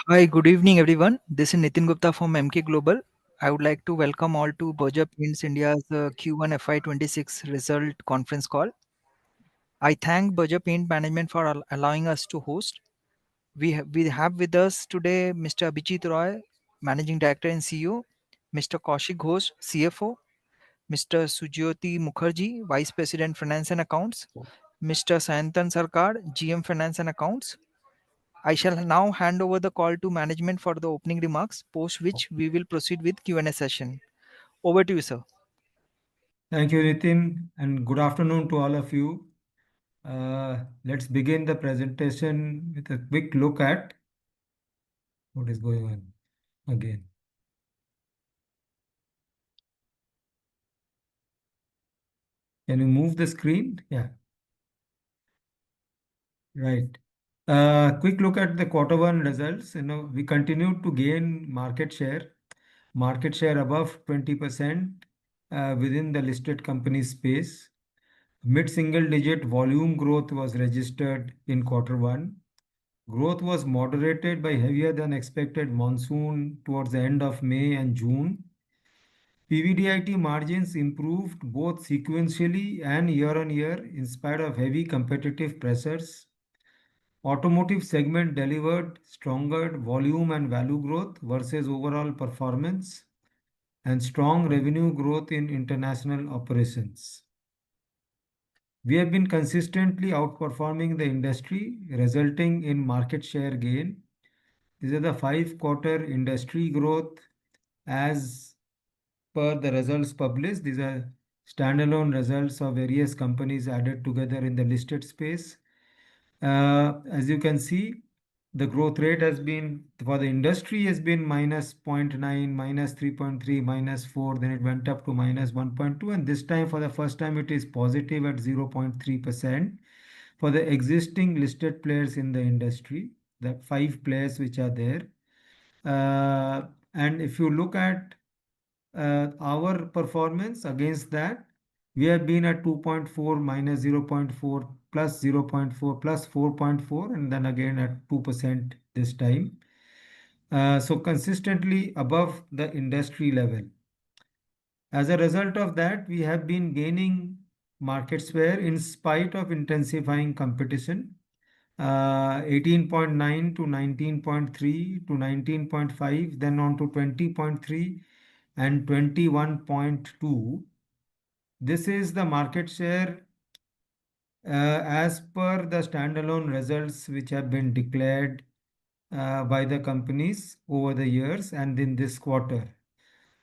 Hi, good evening, everyone. This is Nitin Gupta from MK Global. I would like to welcome all to Berger Paints India's Q1 FY26 result conference call. I thank Berger Paint Management for allowing us to host. We have with us today Mr. Abhijit Roy, Managing Director and CEO, Mr. Kaushik Ghosh, CFO, Mr. Sujyoti Mukherjee, Vice President Finance and Accounts, Mr. Sayantan Sarkar, GM Finance and Accounts. I shall now hand over the call to management for the opening remarks, post which we will proceed with Q&A session. Over to you, sir. Thank you, Nitin, and good afternoon to all of you. Let's begin the presentation with a quick look at what is going on again. Can you move the screen? Yeah, right. Quick look at the quarter one results. We continued to gain market share above 20% within the listed company space. Mid-single digit volume growth was registered in quarter one. Growth was moderated by heavier than expected monsoon towards the end of May and June. PVDIT margins improved both sequentially and year on year in spite of heavy competitive pressures. Automotive segment delivered stronger volume and value growth versus overall performance and strong revenue growth in international operations. We have been consistently outperforming the industry, resulting in market share gain. These are the 5-quarter industry growth as per the results published. These are standalone results of various companies added together in the listed space. As you can see, the growth rate has been for the industry has been minus 0.9, minus 3.3, minus 4, then it went up to minus 1.2, and this time for the first time it is positive at 0.3% for the existing listed players in the industry, the 5 players which are there. And if you look at our performance against that, we have been at 2.4 minus 0.4 plus 0.4 plus 4.4 and then again at 2% this time. So consistently above the industry level. As a result of that, we have been gaining market share in spite of intensifying competition. 18.9 to 19.3 to 19.5, then on to 20.3 and 21.2. This is the market share as per the standalone results which have been declared by the companies over the years and in this quarter.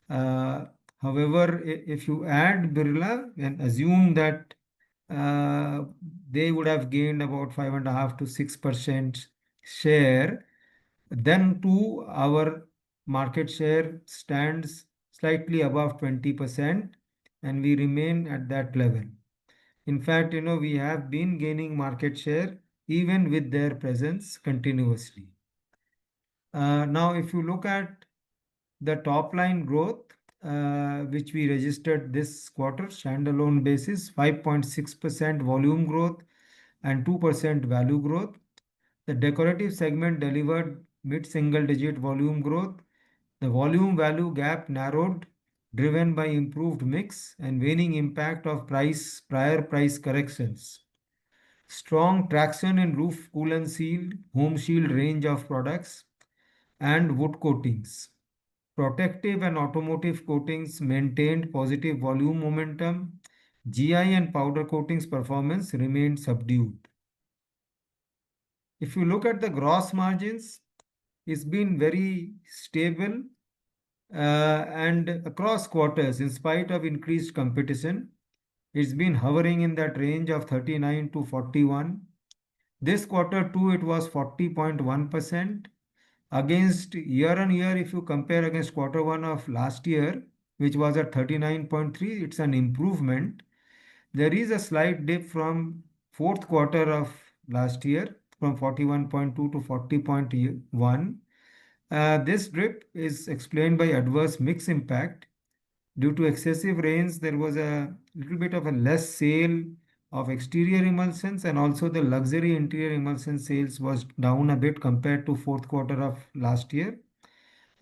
However, if you add Birla and assume that they would have gained about 5.5 to 6% share, then too our market share stands slightly above 20% and we remain at that level. In fact, we have been gaining market share even with their presence continuously. Now, if you look at the top line growth, which we registered this quarter, standalone basis, 5.6% volume growth and 2% value growth. The decorative segment delivered mid-single digit volume growth. The volume value gap narrowed, driven by improved mix and waning impact of prior price corrections. Strong traction in roof cool and seal, home shield range of products, and wood coatings. Protective and automotive coatings maintained positive volume momentum. GI and powder coatings performance remained subdued. If you look at the gross margins, it's been very stable and across quarters, in spite of increased competition, it's been hovering in that range of 39 to 41. This quarter too, it was 40.1%. Against year on year, if you compare against quarter one of last year, which was at 39.3, it's an improvement. There is a slight dip from fourth quarter of last year from 41.2 to 40.1. This dip is explained by adverse mix impact. Due to excessive rains, there was a little bit of a less sale of exterior emulsions, and also the luxury interior emulsion sales was down a bit compared to fourth quarter of last year,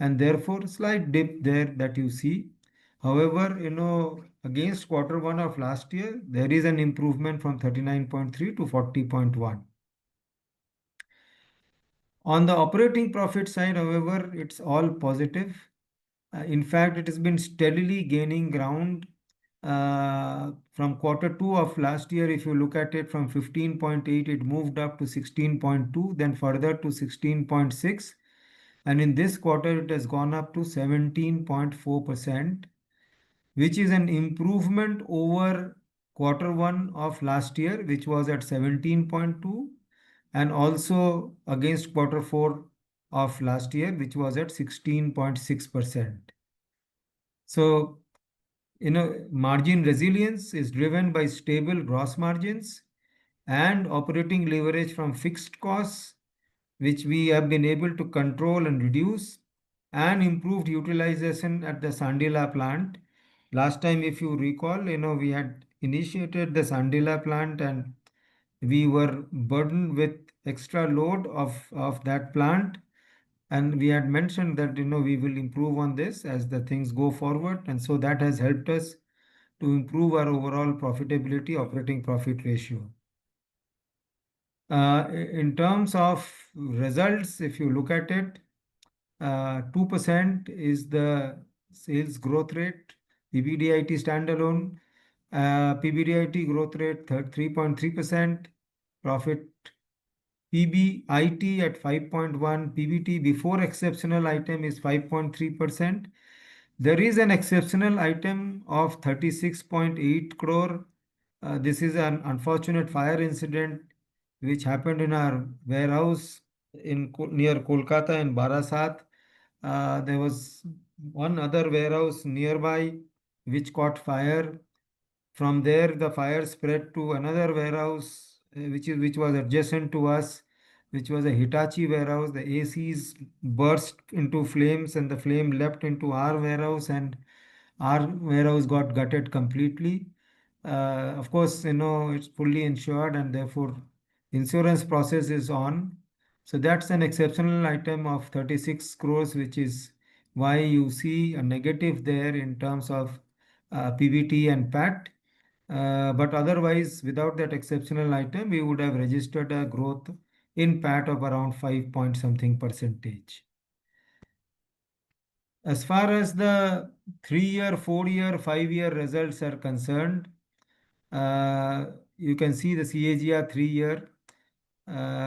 and therefore slight dip there that you see. However, against quarter one of last year, there is an improvement from 39.3 to 40.1. On the operating profit side, however, it's all positive. In fact, it has been steadily gaining ground from quarter two of last year. If you look at it from 15.8, it moved up to 16.2, then further to 16.6. And in this quarter, it has gone up to 17.4%, which is an improvement over quarter one of last year, which was at 17.2, and also against quarter four of last year, which was at 16.6%. So, margin resilience is driven by stable gross margins and operating leverage from fixed costs, which we have been able to control and reduce, and improved utilization at the Sandila plant. Last time, if you recall, we had initiated the Sandila plant and we were burdened with extra load of that plant. And we had mentioned that, we will improve on this as the things go forward. And so that has helped us to improve our overall profitability, operating profit ratio. In terms of results, if you look at it, 2% is the sales growth rate, PBDIT standalone, PBDIT growth rate 3.3%, profit PBIT at 5.1, PBT before exceptional item is 5.3%. There is an exceptional item of 36.8 crore. This is an unfortunate fire incident which happened in our warehouse near Kolkata in Barasat. There was one other warehouse nearby which caught fire. From there, the fire spread to another warehouse which was adjacent to us, which was a Hitachi warehouse. The ACs burst into flames, and the flame leapt into our warehouse, and our warehouse got gutted completely. Of course, it's fully insured, and therefore insurance process is on. So that's an exceptional item of 36 crores, which is why you see a negative there in terms of PBT and PAT. But otherwise, without that exceptional item, we would have registered a growth in PAT of around 5 point something percentage. As far as the 3-year, 4-year, 5-year results are concerned, you can see the CAGR 3-year,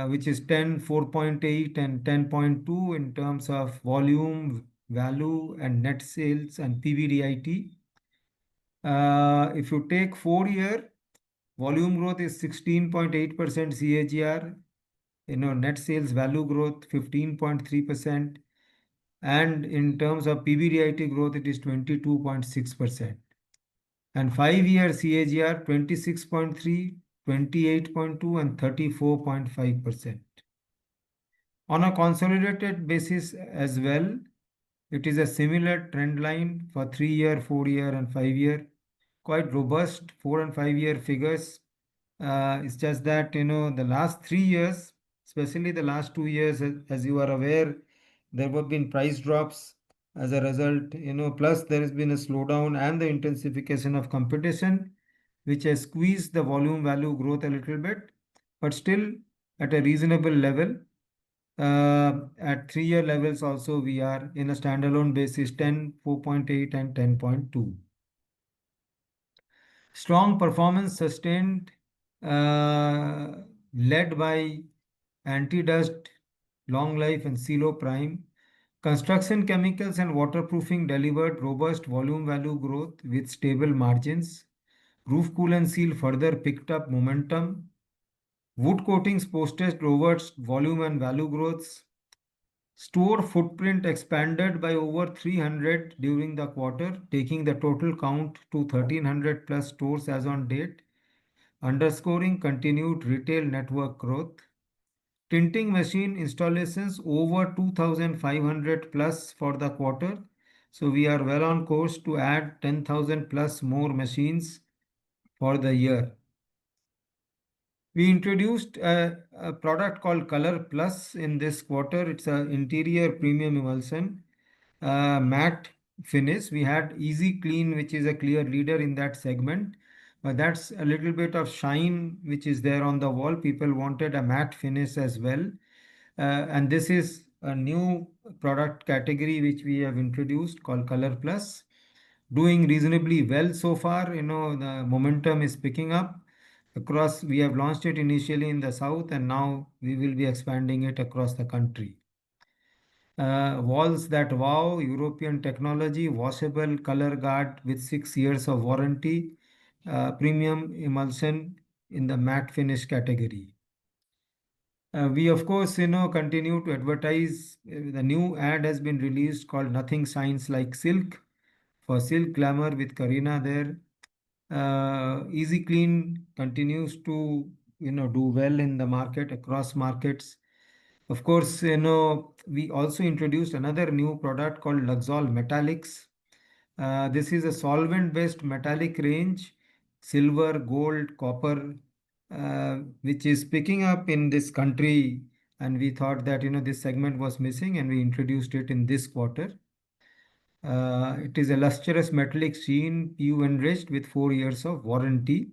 which is 10, 4.8 and 10.2 in terms of volume, value, and net sales and PBDIT. If you take 4-year, volume growth is 16.8% CAGR, net sales value growth 15.3%, and in terms of PBDIT growth, it is 22.6%. And 5-year CAGR 26.3, 28.2, and 34.5%. On a consolidated basis as well, it is a similar trend line for 3-year, 4-year, and 5-year. Quite robust 4 and 5-year figures. It's just that, the last 3 years, especially the last 2 years, as you are aware, there have been price drops as a result, plus there has been a slowdown and the intensification of competition, which has squeezed the volume value growth a little bit, but still at a reasonable level. At 3-year levels also, we are in a standalone basis 10, 4.8 and 10.2. Strong performance sustained, led by anti-dust, long life and Silo Prime. Construction chemicals and waterproofing delivered robust volume value growth with stable margins. Roof Cool and Seal further picked up momentum. Wood coatings posted robust volume and value growths. Store footprint expanded by over 300 during the quarter, taking the total count to 1,300 plus stores as on date, underscoring continued retail network growth. Tinting machine installations over 2,500 plus for the quarter. So we are well on course to add 10,000 plus more machines for the year. We introduced a product called Color Plus in this quarter. It's an interior premium emulsion, matte finish. We had Easy Clean, which is a clear leader in that segment. But that's a little bit of shine which is there on the wall. People wanted a matte finish as well. And this is a new product category which we have introduced called Color Plus. Doing reasonably well so far. The momentum is picking up across. We have launched it initially in the south, and now we will be expanding it across the country. Walls that wow, European technology, washable color guard with 6 years of warranty, premium emulsion in the matte finish category. We of course continue to advertise. The new ad has been released called Nothing Shines Like Silk for Silk Glamour with Karina there. Easy Clean continues to do well in the market across markets. Of course, we also introduced another new product called Luxol Metallics. This is a solvent-based metallic range, silver, gold, copper, which is picking up in this country. And we thought that this segment was missing, and we introduced it in this quarter. It is a lustrous metallic sheen, PU enriched with 4 years of warranty.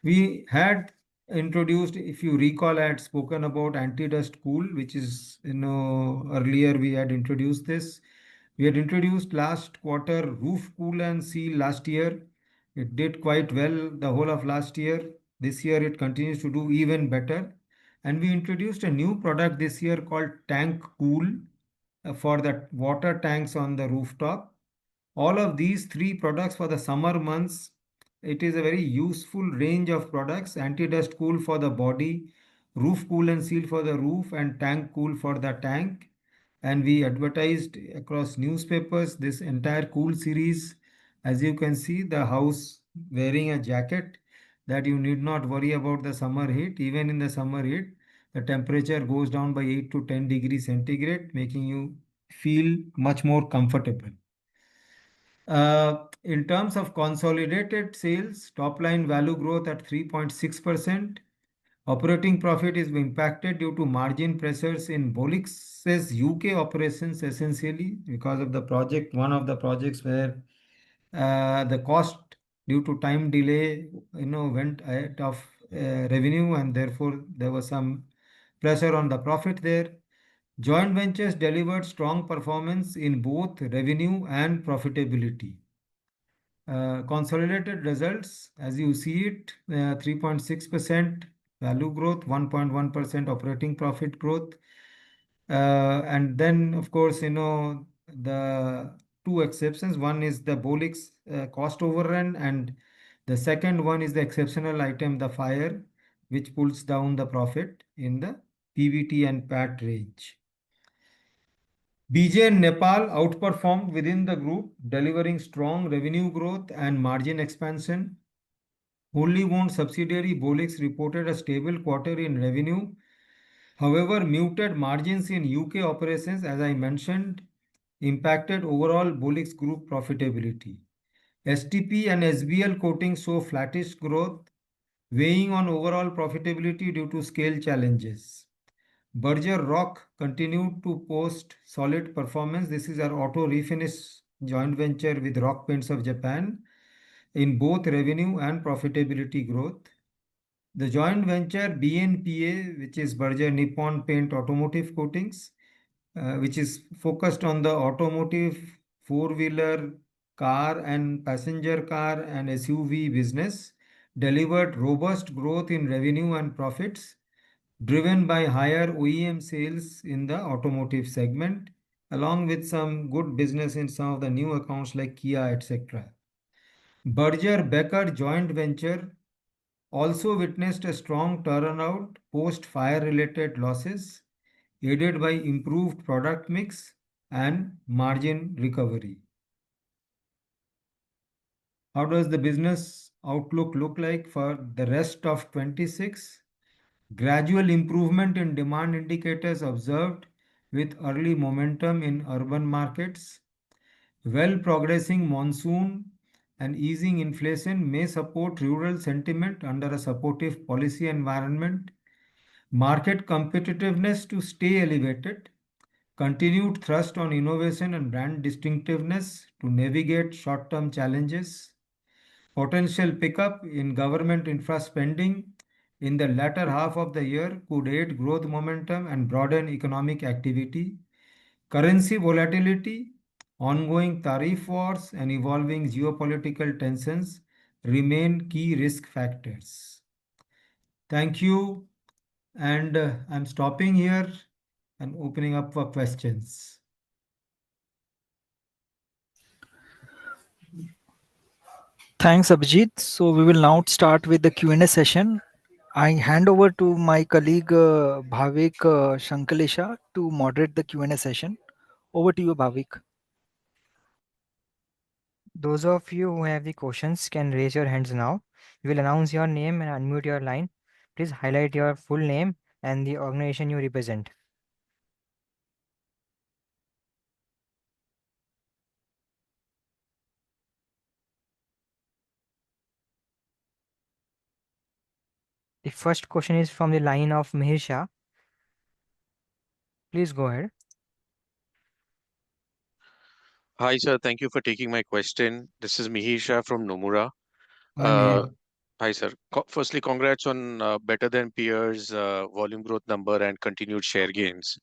We had introduced, if you recall, I had spoken about anti-dust cool, which is, earlier we had introduced this. We had introduced last quarter roof cool and seal last year. It did quite well the whole of last year. This year it continues to do even better. And we introduced a new product this year called Tank Cool for the water tanks on the rooftop. All of these three products for the summer months, it is a very useful range of products. Anti-dust cool for the body, roof cool and seal for the roof, and tank cool for the tank. And we advertised across newspapers this entire cool series. As you can see, the house wearing a jacket, that you need not worry about the summer heat. Even in the summer heat, the temperature goes down by 8 to 10 degrees centigrade, making you feel much more comfortable. In terms of consolidated sales, top line value growth at 3.6%. Operating profit is impacted due to margin pressures in Bolix's UK operations, essentially because of the project, one of the projects where the cost due to time delay, went ahead of revenue, and therefore there was some pressure on the profit there. Joint ventures delivered strong performance in both revenue and profitability. Consolidated results, as you see it, 3.6% value growth, 1.1% operating profit growth. And then, of course, the two exceptions. One is the Bolix cost overrun, and the second one is the exceptional item, the fire, which pulls down the profit in the PBT and PAT range. BJ and Nepal outperformed within the group, delivering strong revenue growth and margin expansion. Wholly owned subsidiary Bolix reported a stable quarter in revenue. However, muted margins in UK operations, as I mentioned, impacted overall Bolix group profitability. STP and SBL coatings saw flattish growth, weighing on overall profitability due to scale challenges. Berger Rock continued to post solid performance. This is our auto refinish joint venture with Rock Paints of Japan in both revenue and profitability growth. The joint venture BNPA, which is Berger Nippon Paint Automotive Coatings, which is focused on the automotive, four-wheeler, car and passenger car and SUV business, delivered robust growth in revenue and profits, driven by higher OEM sales in the automotive segment, along with some good business in some of the new accounts like Kia, etc. Berger Becker joint venture also witnessed a strong turnaround post fire related losses, aided by improved product mix and margin recovery. How does the business outlook look like for the rest of 26? Gradual improvement in demand indicators observed with early momentum in urban markets. Well progressing monsoon and easing inflation may support rural sentiment under a supportive policy environment, market competitiveness to stay elevated, continued thrust on innovation and brand distinctiveness to navigate short term challenges, potential pickup in government infra spending in the latter half of the year could aid growth momentum and broaden economic activity. Currency volatility, ongoing tariff wars, and evolving geopolitical tensions remain key risk factors. Thank you, and I'm stopping here and opening up for questions. Thanks, Abhijit. So we will now start with the Q&A session. I hand over to my colleague Bhavik Shankalesha to moderate the Q&A session. Over to you, Bhavik. Those of you who have the questions can raise your hands now. We will announce your name and unmute your line. Please highlight your full name and the organization you represent. The first question is from the line of Mihir Shah. Please go ahead. Hi, sir. Thank you for taking my question. This is Mihir Shah from Nomura. I'm Uh, here. Hi, sir. Firstly, congrats on better than peers volume growth number and continued share gains.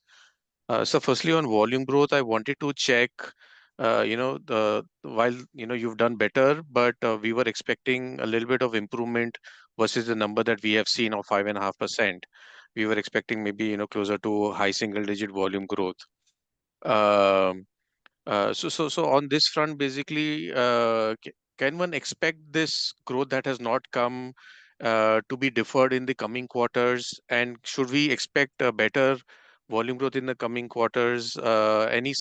So, firstly, on volume growth, I wanted to check, the while you've done better, but we were expecting a little bit of improvement versus the number that we have seen of 5.5%. We were expecting maybe closer to high single digit volume growth. Um, so on this front, basically, can one expect this growth that has not come to be deferred in the coming quarters? And should we expect a better volume growth in the coming quarters? Any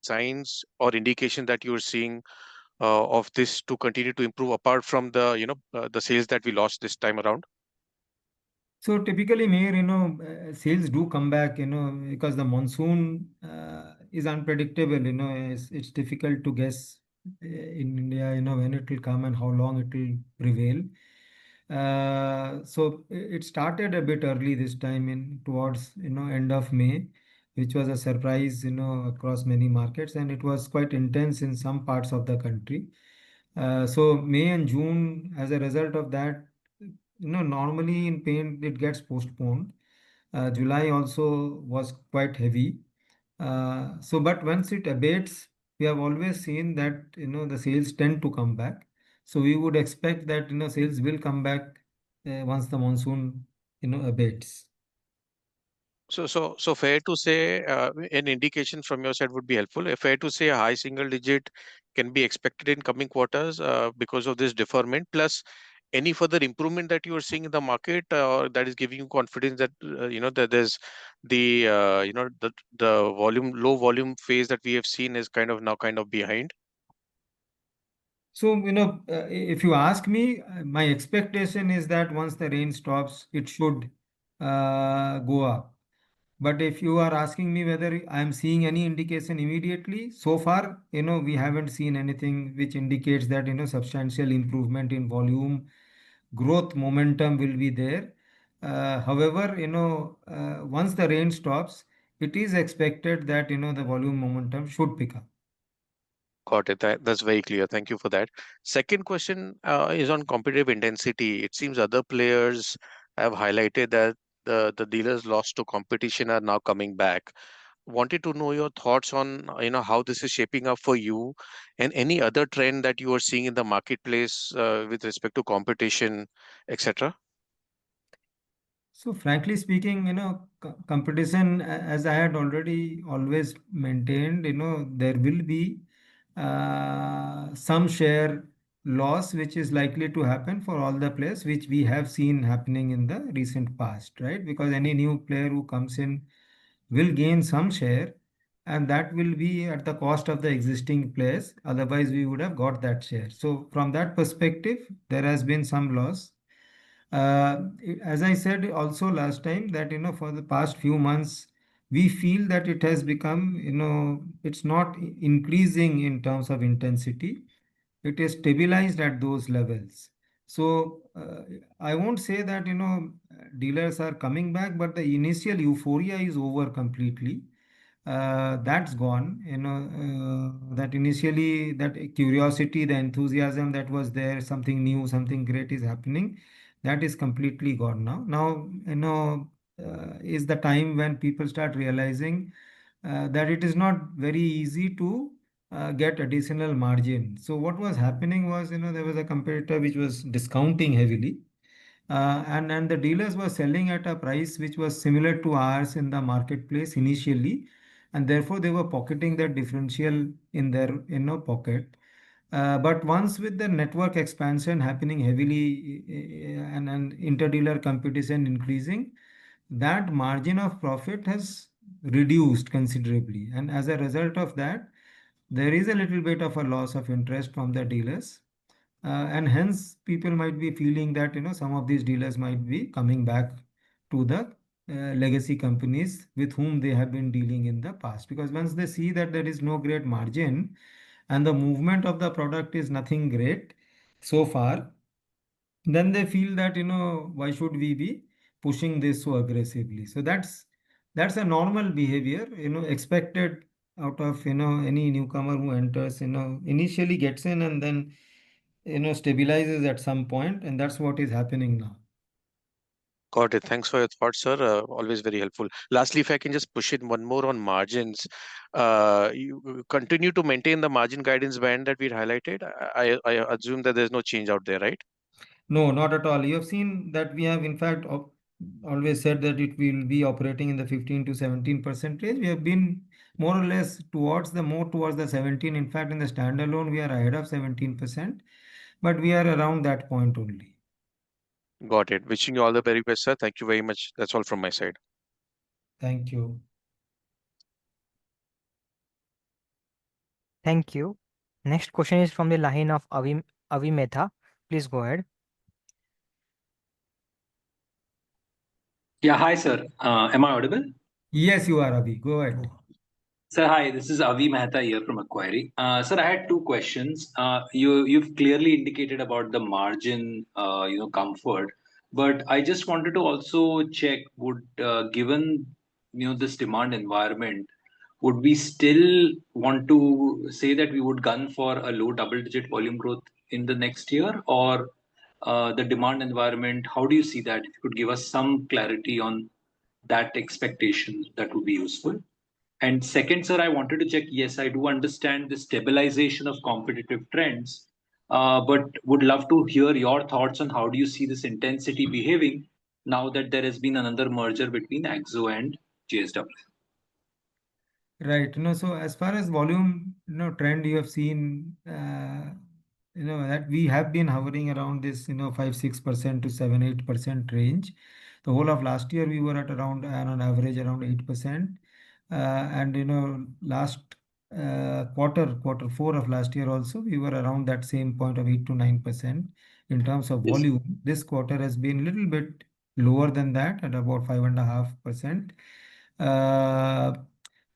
signs or indication that you're seeing of this to continue to improve apart from the sales that we lost this time around? So typically, Mayor, sales do come back, because the monsoon is unpredictable. It's difficult to guess in India, when it will come and how long it will prevail. So it started a bit early this time in towards, end of May, which was a surprise, across many markets, and it was quite intense in some parts of the country. So May and June, as a result of that, normally in paint it gets postponed. July also was quite heavy. But once it abates, we have always seen that the sales tend to come back. So we would expect that sales will come back once the monsoon abates. So fair to say, an indication from your side would be helpful. Fair to say a high single digit can be expected in coming quarters because of this deferment, plus any further improvement that you are seeing in the market, or that is giving you confidence that that there's the volume low volume phase that we have seen is kind of behind. So, if you ask me, my expectation is that once the rain stops, it should go up. But if you are asking me whether I'm seeing any indication immediately, so far, we haven't seen anything which indicates that, substantial improvement in volume, growth momentum will be there. However, once the rain stops, it is expected that, the volume momentum should pick up. Got it. That's very clear. Thank you for that. Second question is on competitive intensity. It seems other players have highlighted that the dealers lost to competition are now coming back. Wanted to know your thoughts on how this is shaping up for you and any other trend that you are seeing in the marketplace with respect to competition, etc. So frankly speaking, competition, as I had already always maintained, there will be some share loss which is likely to happen for all the players, which we have seen happening in the recent past, right? Because any new player who comes in will gain some share, and that will be at the cost of the existing players. Otherwise, we would have got that share. So from that perspective, there has been some loss. As I said also last time that for the past few months we feel that it has become it's not increasing in terms of intensity. it is stabilized at those levels. So I won't say that dealers are coming back, but the initial euphoria is over completely. That's gone. That initially that curiosity, the enthusiasm that was there, something new, something great is happening, that is completely gone now. Now is the time when people start realizing that it is not very easy to get additional margin. So what was happening was, there was a competitor which was discounting heavily, and the dealers were selling at a price which was similar to ours in the marketplace initially, and therefore they were pocketing that differential in their pocket. But once with the network expansion happening heavily and interdealer competition increasing, that margin of profit has reduced considerably. And as a result of that, there is a little bit of a loss of interest from the dealers. And hence, people might be feeling that some of these dealers might be coming back to the legacy companies with whom they have been dealing in the past. Because once they see that there is no great margin and the movement of the product is nothing great so far, then they feel that why should we be pushing this so aggressively. So that's a normal behavior expected out of any newcomer who enters, initially gets in and then stabilizes at some point, and that's what is happening now. Got it. Thanks for your thoughts, sir. Always very helpful. Lastly, if I can just push in one more on margins, you continue to maintain the margin guidance band that we highlighted. I assume that there's no change out there, right? No, not at all. You have seen that we have, in fact, always said that it will be operating in the 15 to 17% range. We have been more or less towards the 17. In fact, in the standalone, we are ahead of 17%, but we are around that point only. Got it. Wishing you all the very best, sir. Thank you very much. That's all from my side. Thank you. Thank you. Next question is from the line of Avi Mehta. Please go ahead. Yeah, hi, sir. Am I audible? Yes, you are, Abhi. Go ahead. Sir, hi. This is Avi Mehta here from Macquarie. Sir, I had two questions. You've clearly indicated about the margin, comfort, but I just wanted to also check: would given this demand environment, would we still want to say that we would gun for a low double-digit volume growth in the next year, or the demand environment? How do you see that? If you could give us some clarity on that expectation, that would be useful. And second, sir, I wanted to check. Yes, I do understand the stabilization of competitive trends, but would love to hear your thoughts on how do you see this intensity behaving now that there has been another merger between Axo and JSW. Right. So as far as volume, trend you have seen, that we have been hovering around this, 5-6% to 7-8% range. The whole of last year we were at around, on average, around 8%. And last quarter four of last year also, we were around that same point of 8 to 9% in terms of Yes. volume. This quarter has been a little bit lower than that at about 5.5%.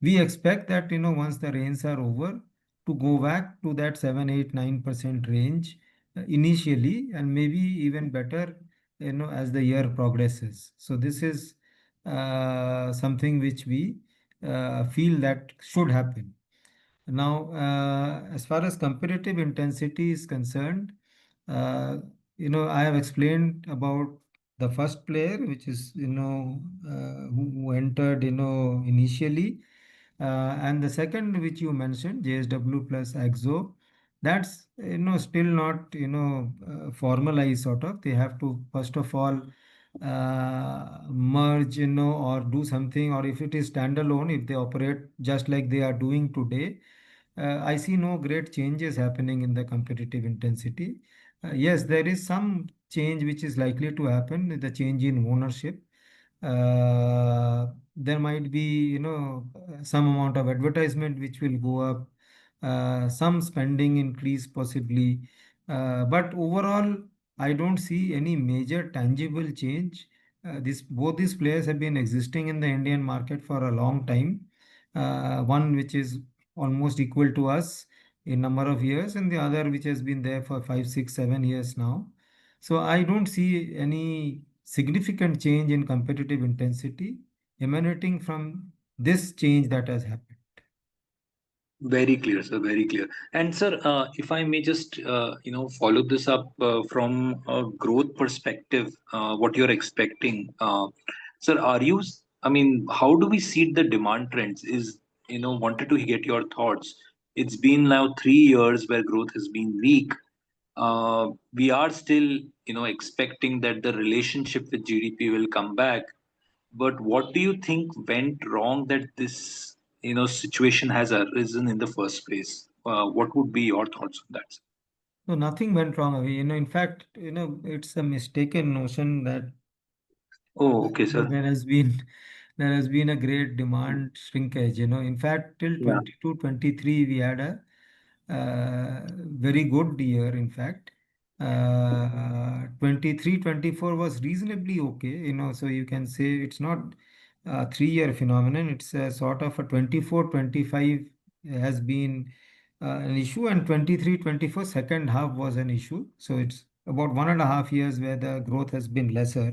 We expect that once the rains are over, to go back to that 7, 8, 9% range initially, and maybe even better as the year progresses. So this is something which we feel that should happen. Now, as far as competitive intensity is concerned, I have explained about the first player, which is who entered initially, and the second which you mentioned, JSW plus Axo, that's still not formalized sort of. They have to first of all merge, or do something, or if it is standalone, if they operate just like they are doing today, I see no great changes happening in the competitive intensity. Yes, there is some change which is likely to happen with the change in ownership. There might be, some amount of advertisement which will go up, some spending increase possibly. But overall, I don't see any major tangible change. Both these players have been existing in the Indian market for a long time. One which is almost equal to us in number of years, and the other which has been there for 5, 6, 7 years now. So I don't see any significant change in competitive intensity emanating from this change that has happened. Very clear, sir. Very clear. And sir, if I may just follow this up from a growth perspective, what you're expecting, sir, I mean, how do we see the demand trends? Wanted to get your thoughts. It's been now 3 years where growth has been weak. We are still, expecting that the relationship with GDP will come back. But what do you think went wrong that this situation has arisen in the first place? What would be your thoughts on that? No, nothing went wrong, Avi. In fact, it's a mistaken notion that Oh, okay, sir. there has been a great demand shrinkage. In fact, till Yeah. 22, 23, we had a very good year. In fact, 23, 24 was reasonably okay. So you can say it's not a 3 year phenomenon. It's a sort of a 24, 25 has been an issue, and 23, 24 second half was an issue. So it's about 1.5 years where the growth has been lesser.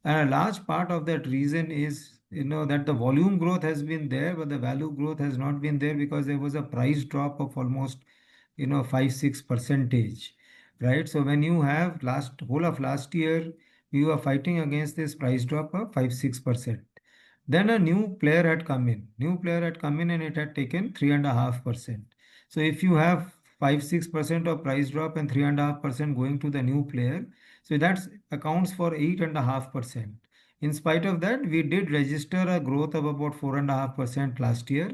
And a large part of that reason is, that the volume growth has been there, but the value growth has not been there because there was a price drop of almost, 5, 6 percentage, right? So when you have whole of last year, you were fighting against this price drop of 5, 6%. Then a new player had come in. New player had come in and it had taken 3.5%. So if you have 5, 6% of price drop and 3.5% going to the new player, so that accounts for 8.5%. In spite of that, we did register a growth of about 4.5% last year.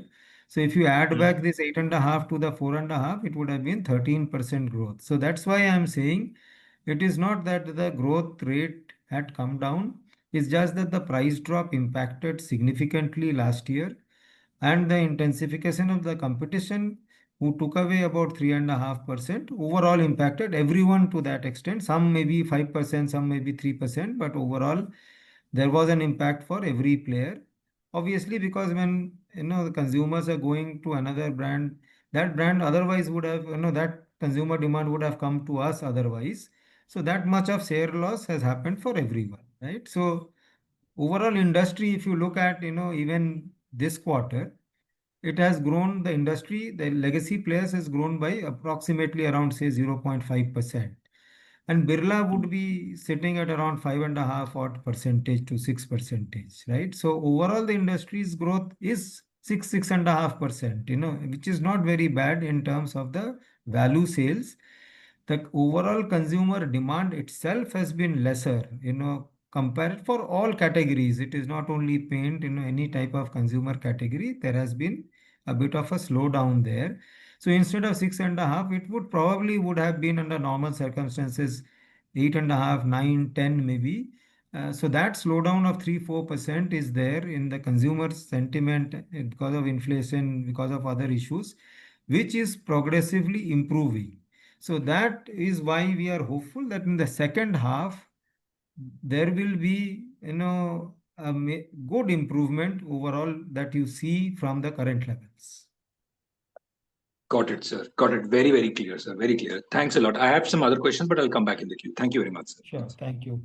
So if you add back this 8.5 to the 4.5, it would have been 13% growth. So that's why I'm saying it is not that the growth rate had come down. It's just that the price drop impacted significantly last year, and the intensification of the competition, who took away about 3.5%, overall impacted everyone to that extent. Some may be 5%, some may be 3%, but overall there was an impact for every player. Obviously, because when the consumers are going to another brand, that brand otherwise would have, that consumer demand would have come to us otherwise. So that much of share loss has happened for everyone, right? So overall industry, if you look at, even this quarter, it has grown, the industry, the legacy players has grown by approximately around say 0.5%. And Birla would be sitting at around 5.5 odd percentage to 6 percentage, right? So overall the industry's growth is 6.5%, which is not very bad in terms of the value sales. The overall consumer demand itself has been lesser, compared for all categories. It is not only paint, any type of consumer category. There has been a bit of a slowdown there. So instead of 6.5, it would have been under normal circumstances 8.5, 9, 10 maybe. So that slowdown of 3, 4% is there in the consumer sentiment because of inflation, because of other issues, which is progressively improving. So that is why we are hopeful that in the second half, there will be, a good improvement overall that you see from the current levels. Got it, sir. Got it. Very, very clear, sir. Very clear. Thanks a lot. I have some other questions, but I'll come back in the queue. Thank you very much, sir. Sure. Thank you.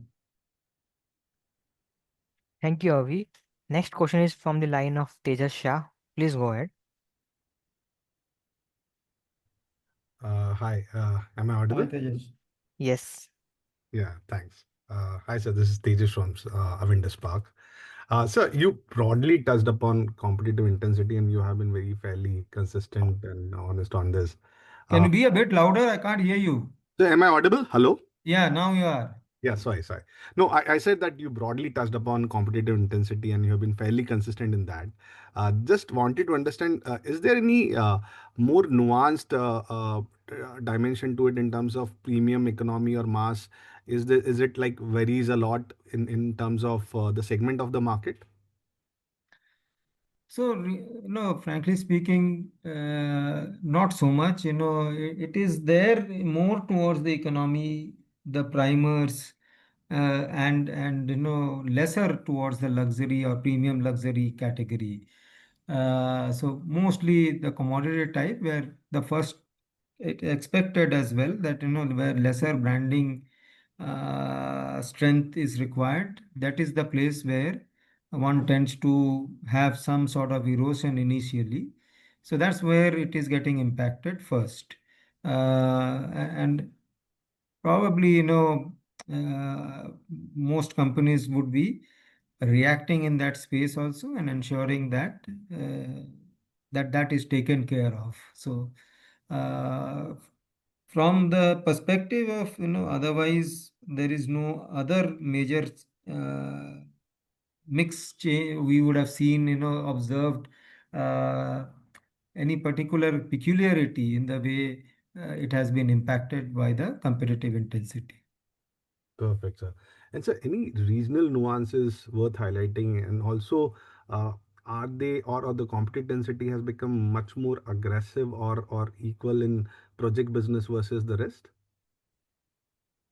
Thank you, Avi. Next question is from the line of Tejas Shah. Please go ahead. Hi, am I Hi, audible? Tejas. Yes. Yeah, thanks. Hi, sir. This is Tejas from Avendus Park. Sir, you broadly touched upon competitive intensity, and you have been very fairly consistent and honest on this. Can Uh, you be a bit louder? I can't hear you. so, am I audible? Hello? Yeah, now you are. Yeah, sorry. No, I said that you broadly touched upon competitive intensity and you have been fairly consistent in that. Just wanted to understand, is there any more nuanced dimension to it in terms of premium economy or mass? Is it like varies a lot in terms of the segment of the market? So, frankly speaking, not so much. It is there more towards the economy, the primers, and lesser towards the luxury or premium luxury category. So mostly the commodity type, where the first it expected as well that where lesser branding strength is required, that is the place where one tends to have some sort of erosion initially. So that's where it is getting impacted first. And probably, most companies would be reacting in that space also and ensuring that that is taken care of. So, uh, from the perspective of, otherwise there is no other major uh, mix change we would have seen, observed uh, any particular peculiarity in the way it has been impacted by the competitive intensity. Perfect, sir. And sir, any regional nuances worth highlighting? And also, uh, are they or the competitive intensity has become much more aggressive or equal in project business versus the rest?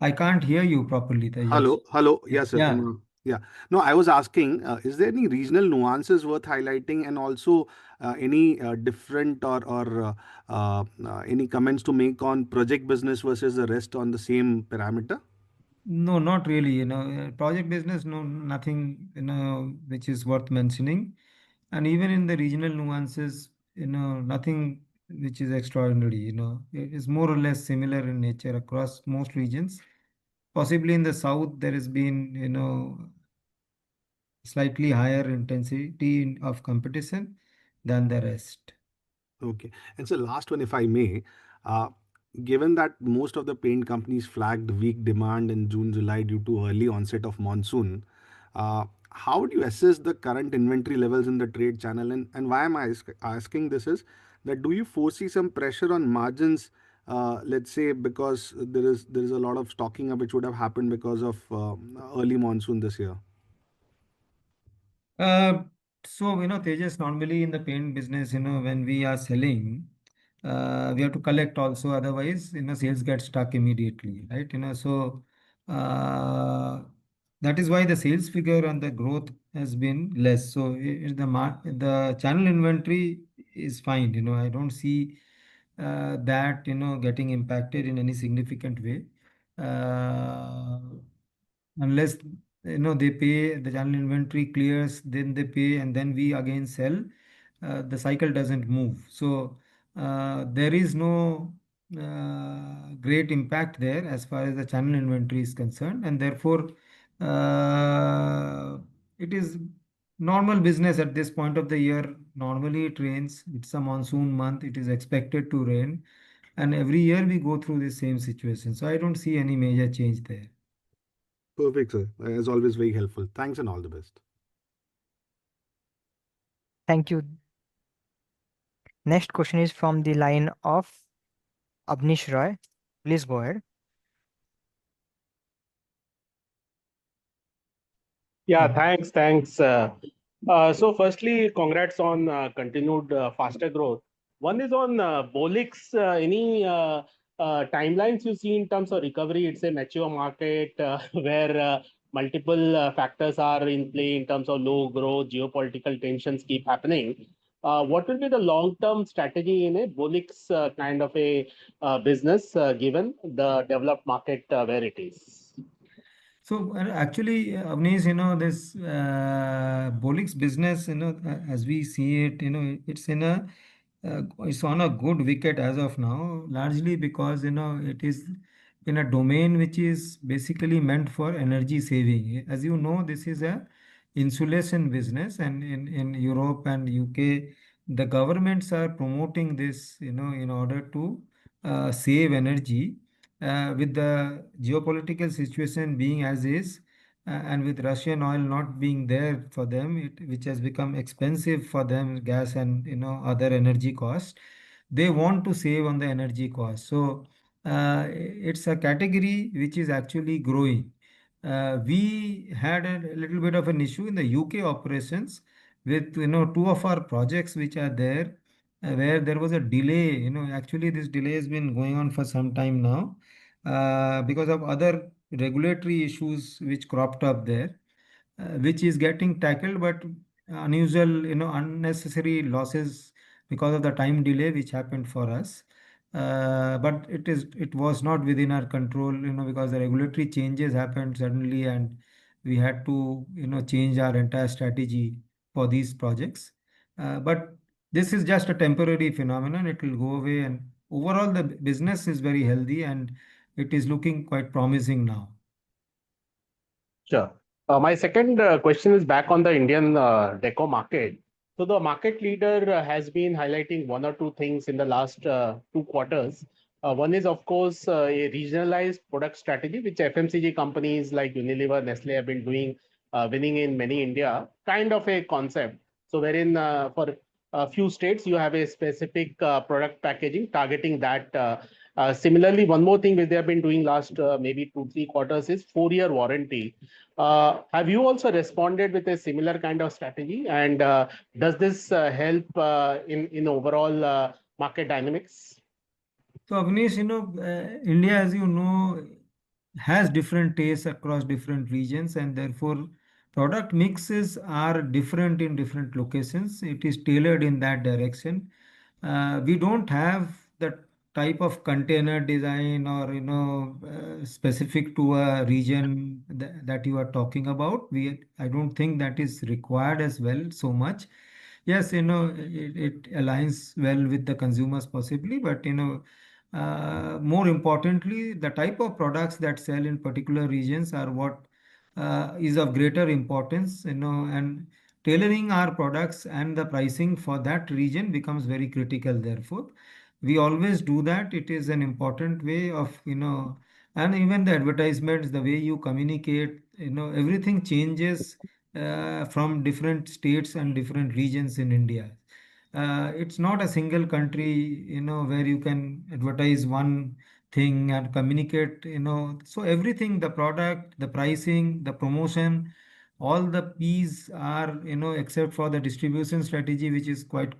I can't hear you properly, Tejas. Hello. Yes, sir. Yeah. Yeah. No, I was asking, is there any regional nuances worth highlighting, and also any different any comments to make on project business versus the rest on the same parameter? No, not really. Project business, no, nothing, which is worth mentioning. And even in the regional nuances, nothing which is extraordinary. It is more or less similar in nature across most regions. Possibly in the south, there has been, slightly higher intensity of competition than the rest. Okay. And so last one, if I may, uh, given that most of the paint companies flagged weak demand in June, July due to early onset of monsoon, how would you assess the current inventory levels in the trade channel? And why am I asking this is that do you foresee some pressure on margins, let's say because there is a lot of stocking up which would have happened because of early monsoon this year? Uh, so, Tejas, normally in the paint business, when we are selling, we have to collect also, otherwise, sales get stuck immediately, right? So uh, that is why the sales figure and the growth has been less. So the channel inventory is fine. I don't see that, getting impacted in any significant way. Uh, Unless they pay, the channel inventory clears, then they pay, and then we again sell, the cycle doesn't move. So there is no great impact there as far as the channel inventory is concerned, and therefore it is normal business at this point of the year. Normally it rains, it's a monsoon month, it is expected to rain, and every year we go through the same situation, so I don't see any major change there. Perfect, sir. As always, very helpful. Thanks and all the best. Thank you. Next question is from the line of Abnish Roy. Please go ahead. Yeah, thanks. So firstly, congrats on continued faster growth. One is on Bolix. Any timelines you see in terms of recovery? It's a mature market where multiple factors are in play in terms of low growth, geopolitical tensions keep happening. What will be the long-term strategy in a Bolix kind of a business, given the developed market where it is? So actually, Avnish, this Bolix business, as we see it, it's on a good wicket as of now, largely because it is in a domain which is basically meant for energy saving. As you know, this is a insulation business, and in Europe and UK, the governments are promoting this, in order to save energy, with the geopolitical situation being as is, and with Russian oil not being there for them, which has become expensive for them, gas and other energy costs, they want to save on the energy cost. So it's a category which is actually growing. We had a little bit of an issue in the UK operations with two of our projects which are there, where there was a delay. Actually this delay has been going on for some time now, because of other regulatory issues which cropped up there, which is getting tackled, but unusual, unnecessary losses because of the time delay which happened for us. But it was not within our control, because the regulatory changes happened suddenly, and we had to, change our entire strategy for these projects. But this is just a temporary phenomenon. It will go away, and overall the business is very healthy, and it is looking quite promising now. Sure. My second question is back on the Indian deco market. So the market leader has been highlighting one or two things in the last 2 quarters. One is, of course, a regionalized product strategy, which FMCG companies like Unilever, Nestle have been doing, winning in many India, kind of a concept. So wherein for a few states, you have a specific product packaging targeting that. Similarly, one more thing which they have been doing last maybe 2, 3 quarters is 4-year warranty. Have you also responded with a similar kind of strategy? And does this help in overall market dynamics? So, Avnish, India, as you know, has different tastes across different regions, and therefore product mixes are different in different locations. It is tailored in that direction. We don't have the type of container design or, specific to a region that you are talking about. I don't think that is required as well so much. Yes, it aligns well with the consumers possibly, but more importantly, the type of products that sell in particular regions are what is of greater importance, and tailoring our products and the pricing for that region becomes very critical. Therefore, we always do that. It is an important way of, and even the advertisements, the way you communicate, everything changes from different states and different regions in India. It's not a single country, where you can advertise one thing and communicate, so everything, the product, the pricing, the promotion, all the P's are, except for the distribution strategy, which is quite,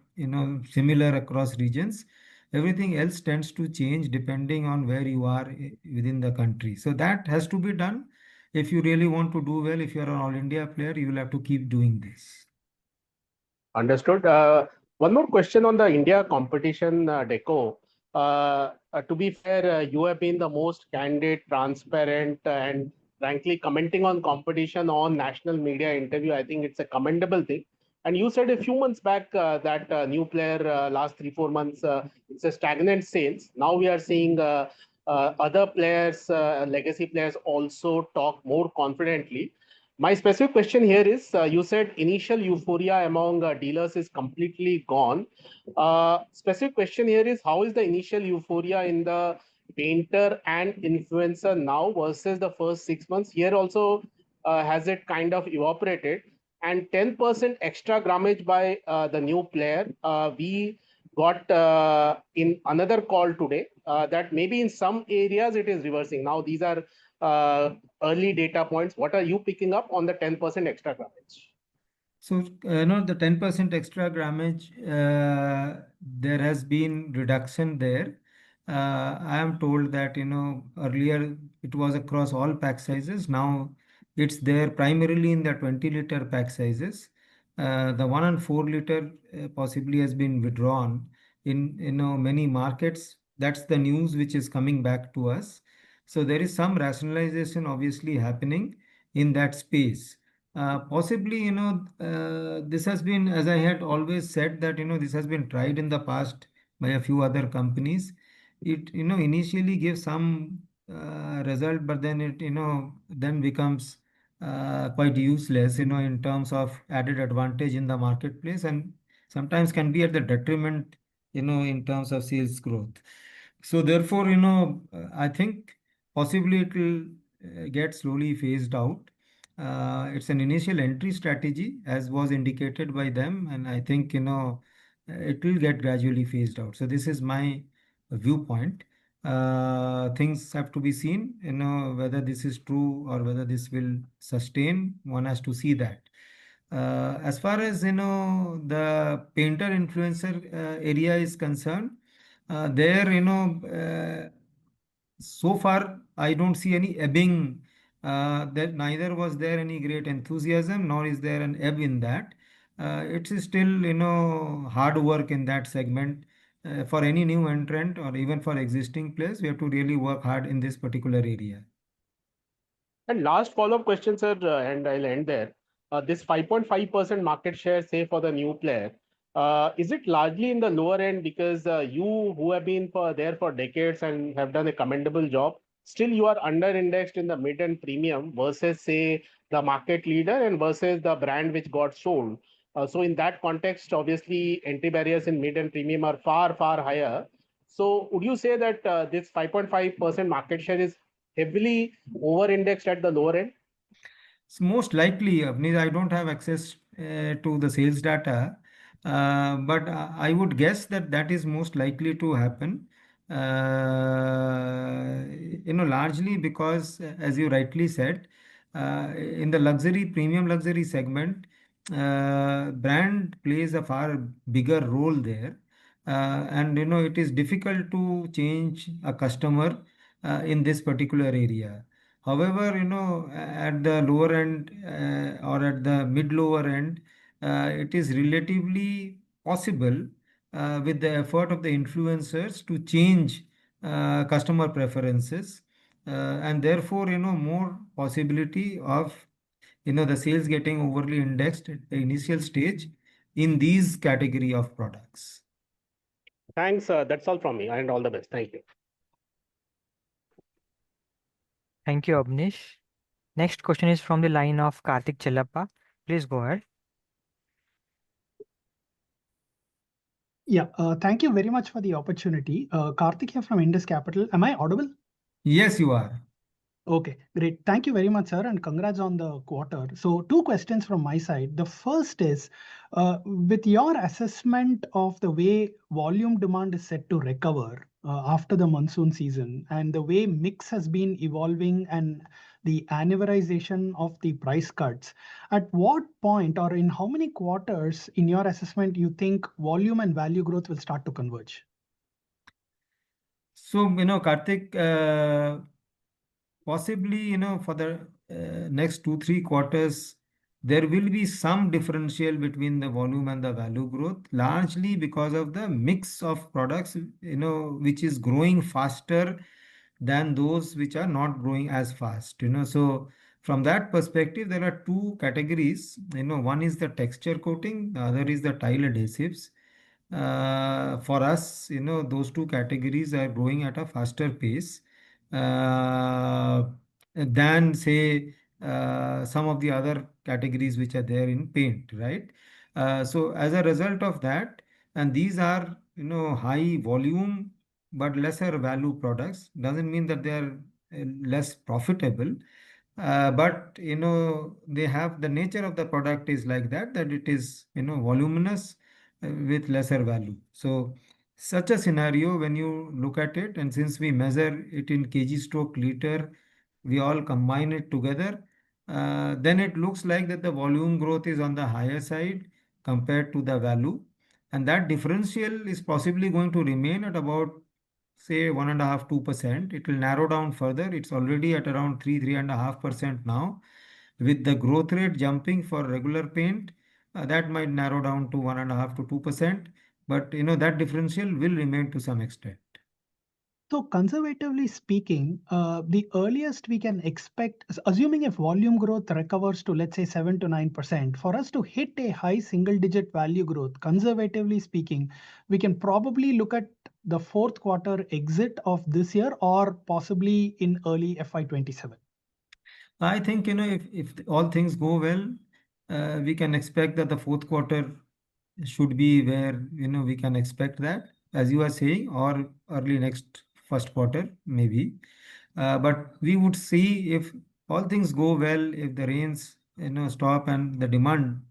similar across regions. Everything else tends to change depending on where you are within the country. So that has to be done. If you really want to do well, if you're an all India player, you will have to keep doing this. Understood. One more question on the India competition, Deco. To be fair, you have been the most candid, transparent, and frankly commenting on competition on national media interview. I think it's a commendable thing. And you said a few months back that new player last 3, 4 months, it's a stagnant sales. Now we are seeing other players, legacy players, also talk more confidently. My specific question here is you said initial euphoria among dealers is completely gone. Specific question here is how is the initial euphoria in the painter and influencer now versus the first 6 months? Here also has it kind of evaporated? And 10% extra grammage by the new player. We got in another call today that maybe in some areas it is reversing. Now these are early data points. What are you picking up on the 10% extra grammage? So, the 10% extra grammage, there has been reduction there. I am told that, earlier it was across all pack sizes. Now it's there primarily in the 20-liter pack sizes. The 1 and 4-liter possibly has been withdrawn in, many markets. That's the news which is coming back to us. So there is some rationalization obviously happening in that space. Possibly, this has been, as I had always said, that, this has been tried in the past by a few other companies. It, initially gives some result, but then it, then becomes quite useless, in terms of added advantage in the marketplace, and sometimes can be at the detriment, in terms of sales growth. So therefore, I think possibly it will get slowly phased out. It's an initial entry strategy, as was indicated by them, and I think, it will get gradually phased out. So this is my viewpoint. Things have to be seen, whether this is true or whether this will sustain. One has to see that. As far as, the painter influencer area is concerned, there, so far I don't see any ebbing. That neither was there any great enthusiasm, nor is there an ebb in that. It is still, hard work in that segment. for any new entrant or even for existing players, we have to really work hard in this particular area. And last follow-up question, sir, and I'll end there. This 5.5% market share, say for the new player, is it largely in the lower end because you who have been there for decades and have done a commendable job, still you are under-indexed in the mid and premium versus say the market leader and versus the brand which got sold. So in that context, obviously entry barriers in mid and premium are far, far higher. So would you say that this 5.5% market share is heavily over-indexed at the lower end? It's most likely, Avneet, I don't have access to the sales data, but I would guess that that is most likely to happen. Largely because, as you rightly said, in the luxury, premium luxury segment, brand plays a far bigger role there. And, it is difficult to change a customer in this particular area. However, at the lower end or at the mid lower end, it is relatively possible with the effort of the influencers to change customer preferences, and therefore, more possibility of, the sales getting overly indexed at the initial stage in these category of products. Thanks. That's all from me, and all the best. Thank you. Thank you, Abnish. Next question is from the line of Karthik Chellappa. Please go ahead. Yeah, thank you very much for the opportunity. Karthik here from Indus Capital. Am I audible? Yes, you are. Okay, great. Thank you very much, sir, and congrats on the quarter. So, two questions from my side. The first is, with your assessment of the way volume demand is set to recover after the monsoon season and the way mix has been evolving and the annualization of the price cuts, at what point or in how many quarters, in your assessment, you think volume and value growth will start to converge? So, Karthik, possibly, for the next 2-3 quarters, there will be some differential between the volume and the value growth, largely because of the mix of products, which is growing faster than those which are not growing as fast. So from that perspective, there are two categories. One is the texture coating, the other is the tile adhesives. For us, those two categories are growing at a faster pace uh, than, say, some of the other categories which are there in paint, right? So as a result of that, and these are, high volume but lesser value products, doesn't mean that they are less profitable. But they have the nature of the product is like that it is voluminous with lesser value. So such a scenario, when you look at it, and since we measure it in kg stroke liter, we all combine it together, then it looks like that the volume growth is on the higher side compared to the value, and that differential is possibly going to remain at about, say, 1.5-2%. It will narrow down further. It's already at around 3.5% now. With the growth rate jumping for regular paint, that might narrow down to 1.5 to 2%. But that differential will remain to some extent. So conservatively speaking, the earliest we can expect, assuming if volume growth recovers to, let's say, 7 to 9%, for us to hit a high single-digit value growth, conservatively speaking, we can probably look at the fourth quarter exit of this year or possibly in early FY27. I think, if all things go well, we can expect that the fourth quarter should be where, we can expect that, as you are saying, or early next first quarter, maybe. But we would see if all things go well, if the rains, stop and the demand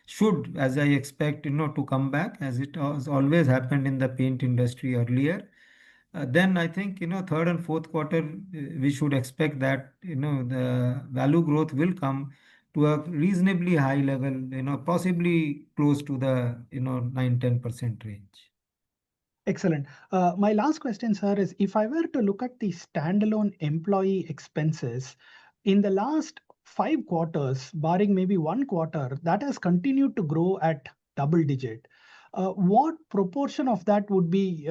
should, as I expect, to come back, as it has always happened in the paint industry earlier. Then I think, third and fourth quarter, we should expect that, the value growth will come to a reasonably high level, possibly close to the, 9-10% range. Excellent. My last question, sir, is if I were to look at the standalone employee expenses in the last 5 quarters, barring maybe one quarter, that has continued to grow at double digit. What proportion of that would be,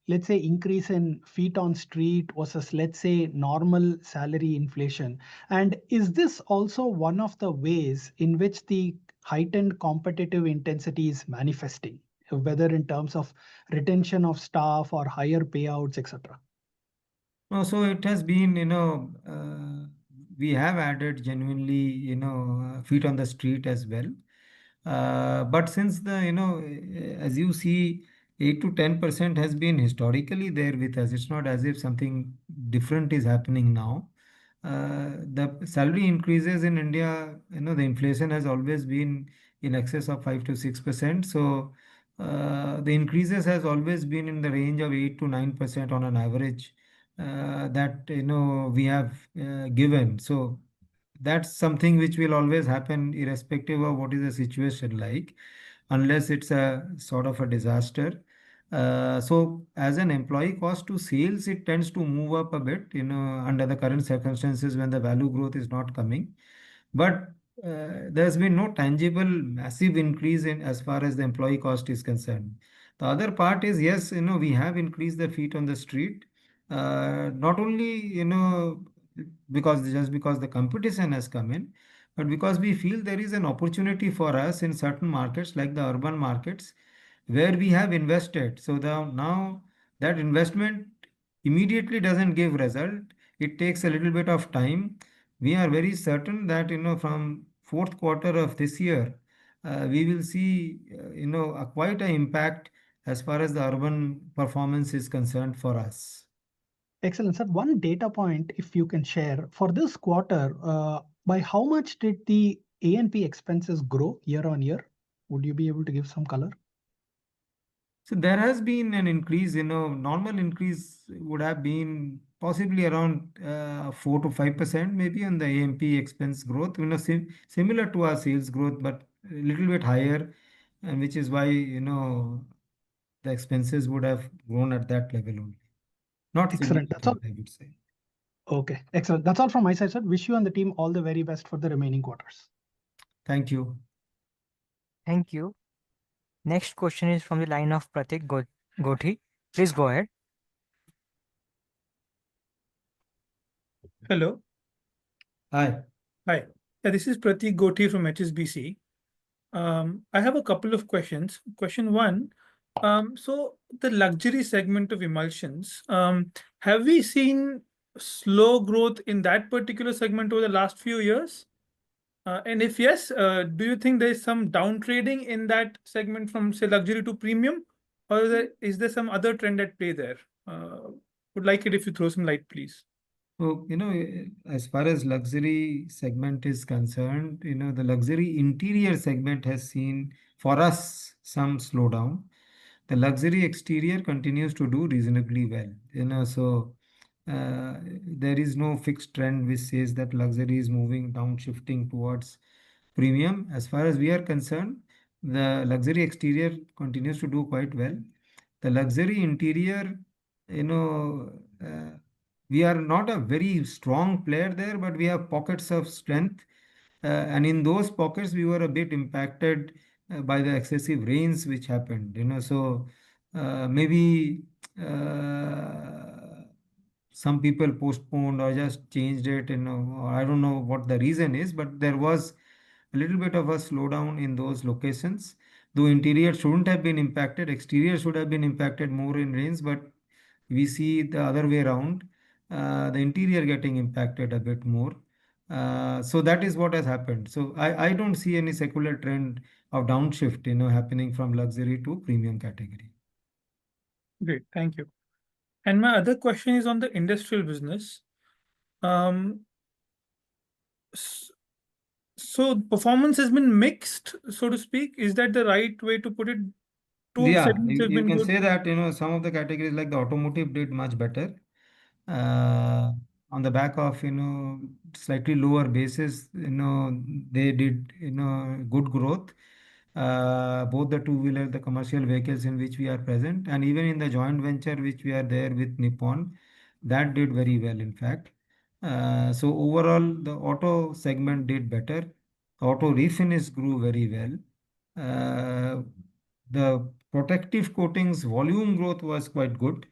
let's say, increase in feet on street versus, let's say, normal salary inflation? And is this also one of the ways in which the heightened competitive intensity is manifesting, whether in terms of retention of staff or higher payouts, etc.? No, so it has been, we have added genuinely, feet on the street as well. But since as you see, 8 to 10% has been historically there with us. It's not as if something different is happening now. The salary increases in India, the inflation has always been in excess of 5 to 6%. So the increases has always been in the range of 8 to 9% on an average that we have given. So that's something which will always happen irrespective of what is the situation like, unless it's a sort of a disaster. So as an employee cost to sales, it tends to move up a bit, under the current circumstances when the value growth is not coming. But there's been no tangible massive increase in as far as the employee cost is concerned. The other part is, yes, we have increased the feet on the street, not only, because the competition has come in, but because we feel there is an opportunity for us in certain markets like the urban markets where we have invested. So now that investment immediately doesn't give result. It takes a little bit of time. We are very certain that from fourth quarter of this year, we will see a quite an impact as far as the urban performance is concerned for us. Excellent, sir. One data point, if you can share, for this quarter, by how much did the A&P expenses grow year on year? Would you be able to give some color? So there has been an increase, normal increase would have been possibly around 4 to 5% maybe on the AMP expense growth, similar to our sales growth, but a little bit higher, and which is why, the expenses would have grown at that level only. Not Excellent. That's all. significant, I would say. Okay, excellent. That's all from my side, sir. Wish you and the team all the very best for the remaining quarters. Thank you. Thank you. Next question is from the line of Pratik Gothi. Please go ahead. Hello. Hi. Hi. This is Pratik Gothi from HSBC. I have a couple of questions. Question one, so the luxury segment of emulsions, have we seen slow growth in that particular segment over the last few years? And if yes, do you think there is some down trading in that segment from, say, luxury to premium, or is there some other trend at play there? Would like it if you throw some light, please. So, as far as luxury segment is concerned, the luxury interior segment has seen, for us, some slowdown. The luxury exterior continues to do reasonably well, so there is no fixed trend which says that luxury is moving down, shifting towards premium. As far as we are concerned, the luxury exterior continues to do quite well. The luxury interior, you know, we are not a very strong player there, but we have pockets of strength. And in those pockets, we were a bit impacted by the excessive rains which happened. So maybe some people postponed or just changed it. Or I don't know what the reason is, but there was a little bit of a slowdown in those locations. Though interior shouldn't have been impacted, exterior should have been impacted more in rains, but we see the other way around, the interior getting impacted a bit more. So that is what has happened. So I don't see any secular trend of downshift, happening from luxury to premium category. Great, thank you. And my other question is on the industrial business. So performance has been mixed, so to speak. Is that the right way to put it? Two Yeah, segments have you been can good. say that, some of the categories like the automotive did much better. Uh, on the back of, slightly lower basis, they did, good growth. Both the two-wheeler, the commercial vehicles in which we are present, and even in the joint venture which we are there with Nippon, that did very well, in fact. So overall, the auto segment did better. Auto refinish grew very well. The protective coatings volume growth was quite good,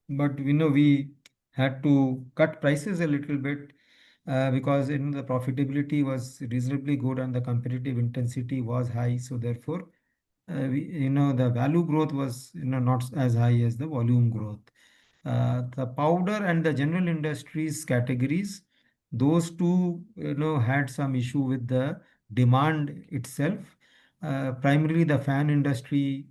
but we had to cut prices a little bit because the profitability was reasonably good and the competitive intensity was high. So therefore, the value growth was not as high as the volume growth. The powder and the general industries categories, those two had some issue with the demand itself. Primarily the fan industry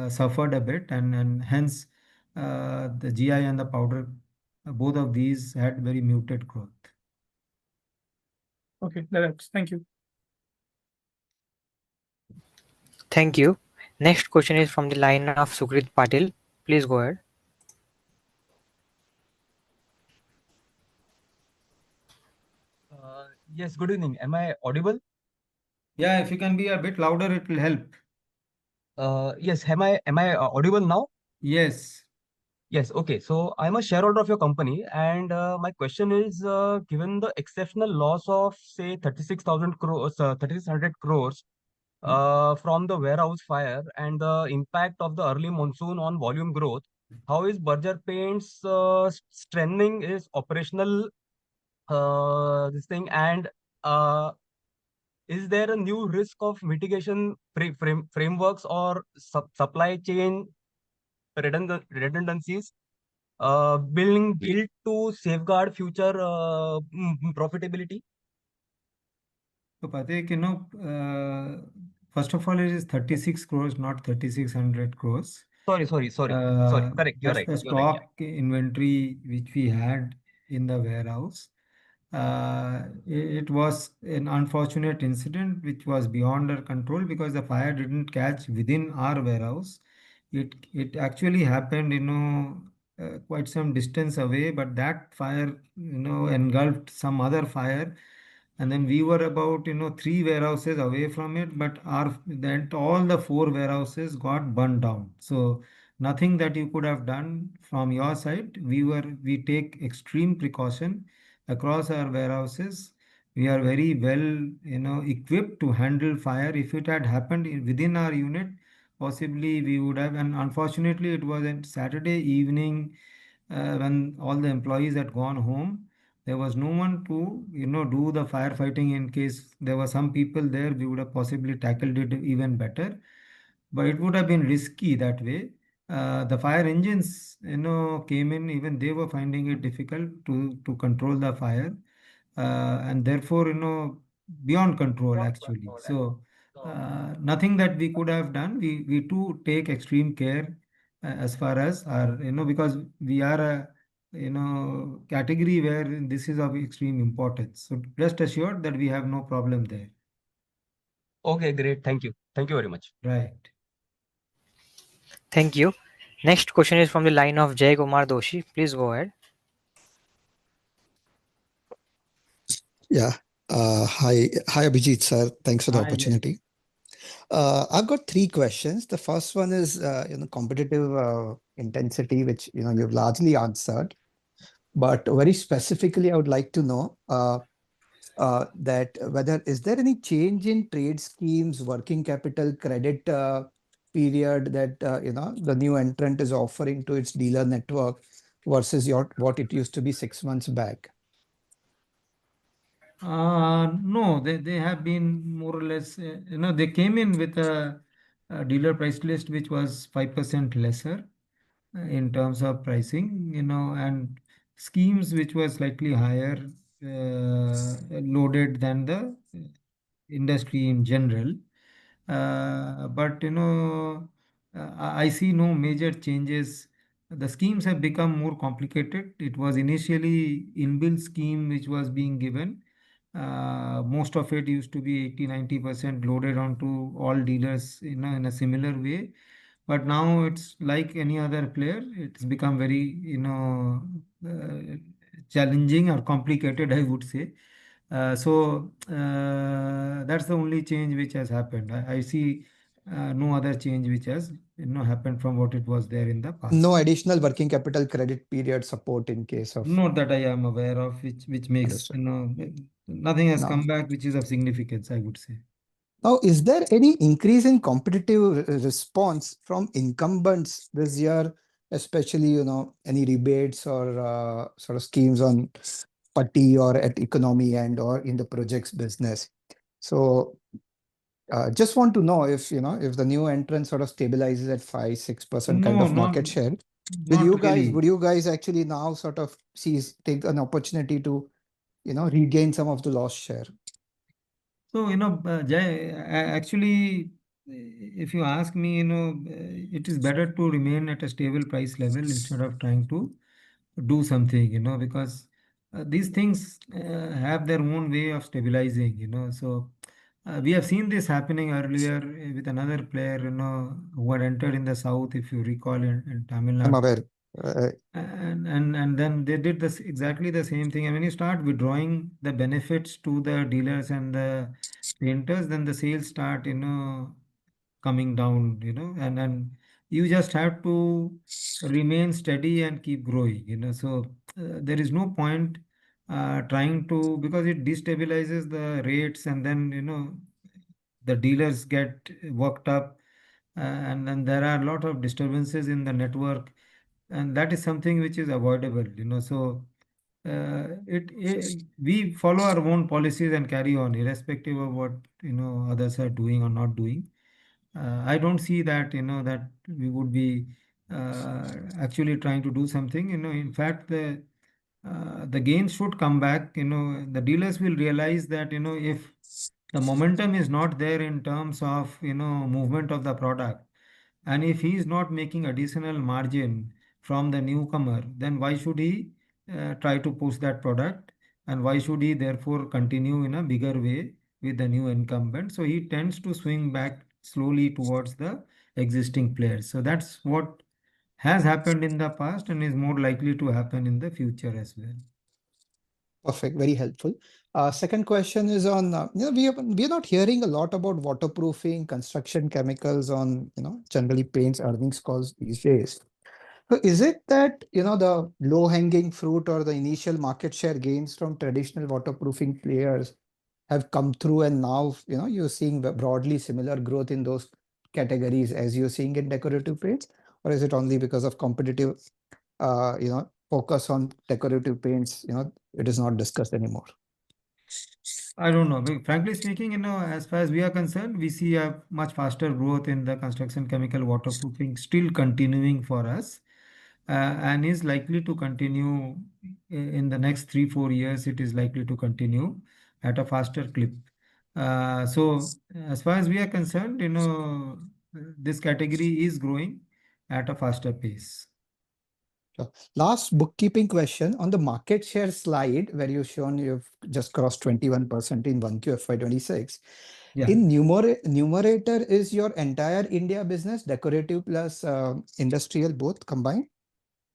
suffered a bit, and hence the GI and the powder, both of these had very muted growth. Okay, that helps. Thank you. Thank you. Next question is from the line of Sukrit Patil. Please go ahead. Yes, good evening. Am I audible? Yeah, if you can be a bit louder, it will help. Yes, am I audible now? Yes. Yes, okay. So I'm a shareholder of your company, and my question is, given the exceptional loss of say 36,000 crores, 3,600 crores from the warehouse fire and the impact of the early monsoon on volume growth, how is Berger Paints strengthening its operational this thing, and uh, is there a new risk of mitigation frameworks or supply chain redundancies being built to safeguard future profitability? So Patek, first of all, it is 36 crores, not 3,600 crores. Sorry. Correct. You're That's right. the You're right. Yeah. stock inventory which we had in the warehouse. It was an unfortunate incident which was beyond our control because the fire didn't catch within our warehouse. It actually happened, quite some distance away, but that fire, engulfed some other fire, and then we were about, three warehouses away from it, but then all the four warehouses got burned down. So nothing that you could have done from your side. We take extreme precaution across our warehouses. We are very well, equipped to handle fire. If it had happened within our unit, possibly we would have. And unfortunately, it was a Saturday evening when all the employees had gone home. There was no one to, do the firefighting. In case there were some people there, we would have possibly tackled it even better, but it would have been risky that way. The fire engines, came in, even they were finding it difficult to control the fire, and therefore, beyond control actually. So, nothing that we could have done. We too take extreme care as far as our, because we are a, category where this is of extreme importance. So rest assured that we have no problem there. Okay, great. Thank you. Thank you very much. Right. Thank you. Next question is from the line of Jay Kumar Doshi. Please go ahead. Yeah. Hi, Abhijit sir. Thanks for the Hi, Jay. opportunity. I've got three questions. The first one is, competitive intensity, which you've largely answered. But very specifically, I would like to know that whether is there any change in trade schemes, working capital, credit period that the new entrant is offering to its dealer network versus what it used to be 6 months back? No, they have been more or less, they came in with a dealer price list which was 5% lesser in terms of pricing, and schemes which were slightly higher loaded than the industry in general. But I see no major changes. The schemes have become more complicated. It was initially inbuilt scheme which was being given. Most of it used to be 80-90% loaded onto all dealers, in a similar way. But now it's like any other player. It's become very, challenging or complicated, I would say. That's the only change which has happened. I see no other change which has happened from what it was there in the past. No additional working capital credit period support in case of. Not that I am aware of, which makes Understood. nothing has Now, come back which is of significance, I would say. Now, is there any increase in competitive response from incumbents this year, especially, any rebates or sort of schemes on putty or at economy and or in the projects business? So just want to know if, if the new entrant sort of stabilizes at 5-6% kind No, of market share, not really. would you guys actually now sort of take an opportunity to, regain some of the lost share? So, Jay, actually, if you ask me, it is better to remain at a stable price level instead of trying to do something, because these things have their own way of stabilizing, So we have seen this happening earlier with another player, who had entered in the south, if you recall, in Tamil I'm Nadu. aware. And then they did this exactly the same thing. And when you start withdrawing the benefits to the dealers and the painters, then the sales start, coming down, and you just have to remain steady and keep growing, So there is no point trying to, because it destabilizes the rates, and then, the dealers get worked up, and then there are a lot of disturbances in the network, and that is something which is avoidable, So we follow our own policies and carry on irrespective of what others are doing or not doing. I don't see that that we would be actually trying to do something. In fact, the gains should come back. The dealers will realize that if the momentum is not there in terms of movement of the product, and if he is not making additional margin from the newcomer, then why should he try to push that product? And why should he therefore continue in a bigger way with the new incumbent? So he tends to swing back slowly towards the existing players. So that's what has happened in the past and is more likely to happen in the future as well. Perfect, very helpful. Second question is on, we are not hearing a lot about waterproofing, construction chemicals on, generally paints earnings calls these days. So is it that, the low-hanging fruit or the initial market share gains from traditional waterproofing players have come through and now, you're seeing broadly similar growth in those categories as you're seeing in decorative paints? Or is it only because of competitive, focus on decorative paints, it is not discussed anymore? I don't know. Frankly speaking, as far as we are concerned, we see a much faster growth in the construction chemical waterproofing still continuing for us, and is likely to continue in the next 3-4 years. It is likely to continue at a faster clip. So as far as we are concerned, this category is growing at a faster pace. Sure. Last bookkeeping question on the market share slide where you've shown you've just crossed 21% in 1Q FY26. Yeah, In numerator is your entire India business, decorative plus industrial both combined,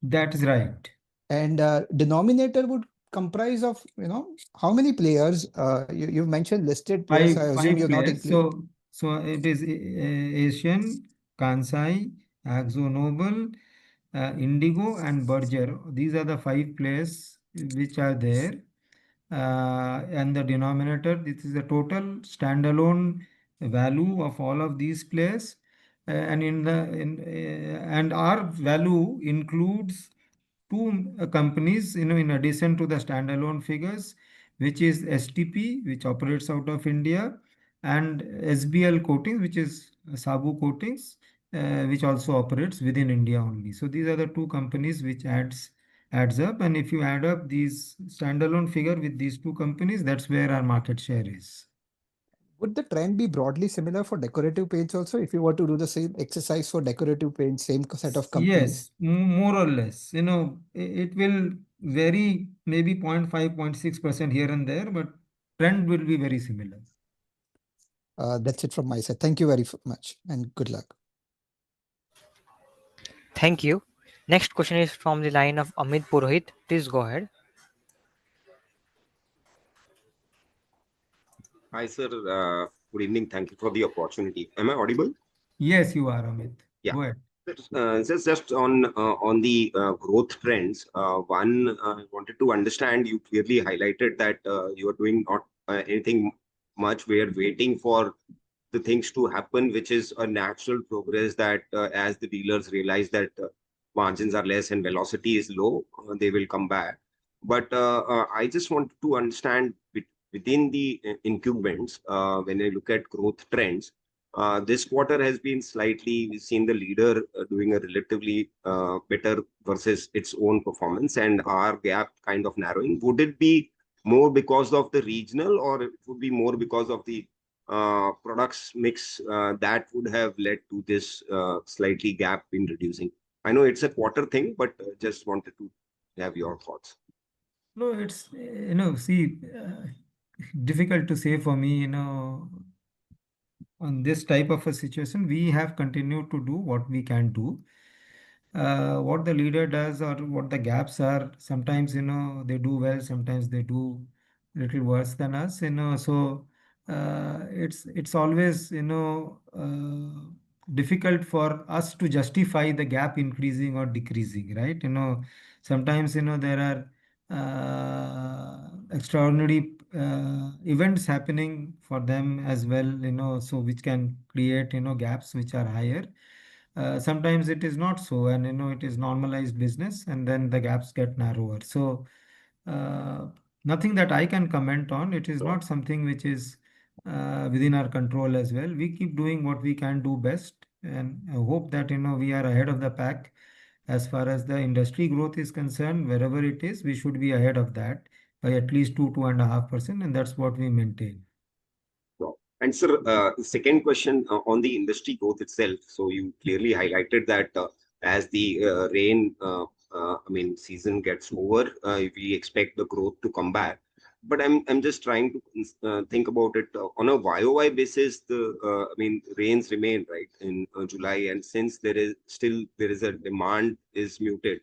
that is right. and denominator would comprise of how many players? You've mentioned listed players, so I assume Five you're not players. including. So it is Asian, Kansai, Akzo Nobel, Indigo, and Berger. These are the five players which are there. And the denominator, this is the total standalone value of all of these players. And our value includes two companies, in addition to the standalone figures, which is STP, which operates out of India, and SBL Coatings, which is Sabu Coatings, which also operates within India only. So these are the two companies which adds up, and if you add up these standalone figure with these two companies, that's where our market share is. Would the trend be broadly similar for decorative paints also if you were to do the same exercise for decorative paints, same set of companies? Yes, more or less. It will vary maybe 0.5, 0.6% here and there, but trend will be very similar. That's it from my side. Thank you very much and good luck. Thank you. Next question is from the line of Amit Purohit. Please go ahead. Hi, sir. Good evening. Thank you for the opportunity. Am I audible? Yes, you are, Amit. Yeah. Go ahead. Just on the growth trends. One, I wanted to understand. You clearly highlighted that you are doing not anything much. We are waiting for the things to happen, which is a natural progress that as the dealers realize that margins are less and velocity is low, they will come back. But I just want to understand within the incumbents, when I look at growth trends, this quarter has been slightly, we've seen the leader doing a relatively better versus its own performance, and our gap kind of narrowing. Would it be more because of the regional, or it would be more because of the products mix that would have led to this slightly gap in reducing? I know it's a quarter thing, but just wanted to have your thoughts. No, it's, see, difficult to say for me, on this type of a situation. We have continued to do what we can do. What the leader does or what the gaps are, sometimes, they do well, sometimes they do little worse than us, so it's always, difficult for us to justify the gap increasing or decreasing, right? Sometimes, there are extraordinary events happening for them as well, so which can create, gaps which are higher. Sometimes it is not so, and it is normalized business, and then the gaps get narrower. So uh, nothing that I can comment on. It is not something which is within our control as well. We keep doing what we can do best, and I hope that we are ahead of the pack as far as the industry growth is concerned. Wherever it is, we should be ahead of that by at least 2.5%, and that's what we maintain. Wow. And sir, the second question on the industry growth itself. So you clearly highlighted that as the rain, I mean, season gets over, we expect the growth to come back. But I'm just trying to think about it on a YOY basis. I mean, rains remain right in July, and since there is a demand is muted.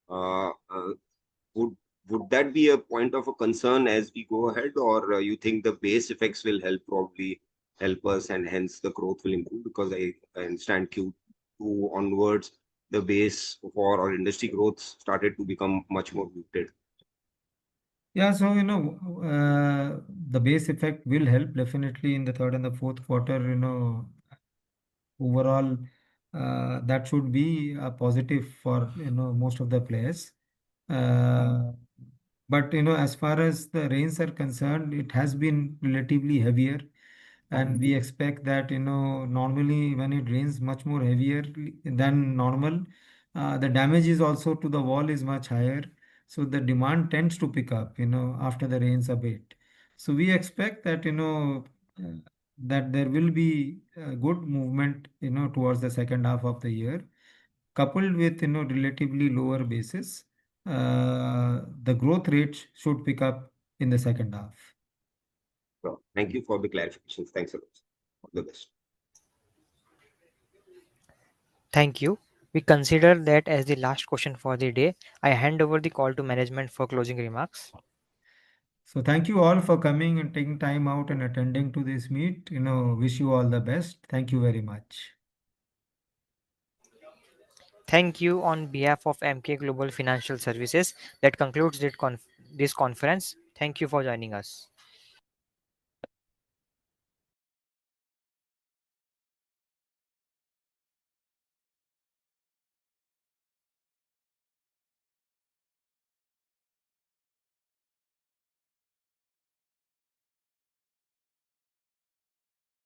Uh, uh, would would that be a point of a concern as we go ahead, or you think the base effects will probably help us, and hence the growth will improve? Because I understand Q2 onwards, the base for our industry growth started to become much more muted. Yeah, so the base effect will help definitely in the third and the fourth quarter. Overall, that should be a positive for most of the players. Uh, but as far as the rains are concerned, it has been relatively heavier, and we expect that normally when it rains much more heavier than normal, the damage is also to the wall is much higher, so the demand tends to pick up after the rains abate. So we expect that uh, that there will be a good movement towards the second half of the year, coupled with relatively lower basis. The growth rate should pick up in the second half. So thank you for the clarifications. Thanks a lot. All the best. Thank you. We consider that as the last question for the day. I hand over the call to management for closing remarks. So thank you all for coming and taking time out and attending to this meet. Wish you all the best. Thank you very much. Thank you on behalf of MK Global Financial Services. That concludes this conference. Thank you for joining us.